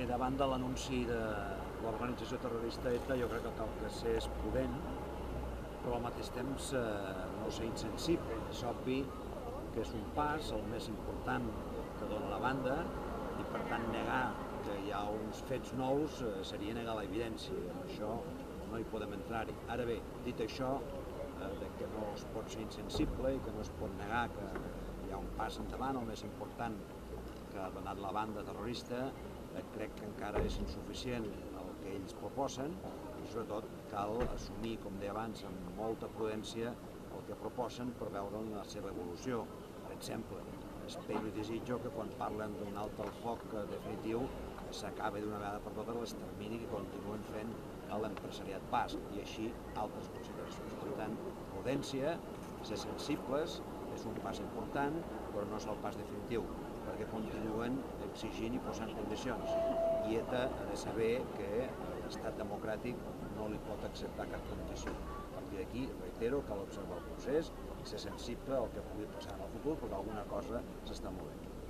Davant de l'anunci de l'organització terrorista ETA, jo crec que cal que ser prudent, però al mateix temps no ser insensible. És obvi que és un pas, el més important que dona la banda, i per tant negar que hi ha uns fets nous seria negar l'evidència. Amb això no hi podem entrar-hi. Ara bé, dit això, de que no es pot ser insensible i que no es pot negar que hi ha un pas endavant, el més important que ha donat la banda terrorista, crec que encara és insuficient el que ells proposen i sobretot cal assumir, com deia abans, amb molta prudència el que proposen per veure la seva evolució. Per exemple, espero i desitjo que quan parlen d'un alto al foc definitiu s'acabi d'una vegada per totes l'extermini que continuen fent a l'empresariat basc i així altres consideracions. Per tant, prudència, ser sensibles, és un pas important, però no és el pas definitiu, perquè continuen exigint i posant condicions. I ETA ha de saber que l'estat democràtic no li pot acceptar cap condició. A partir d'aquí, reitero, cal observar el procés i ser sensible al que pugui passar en el futur, perquè alguna cosa s'està movent.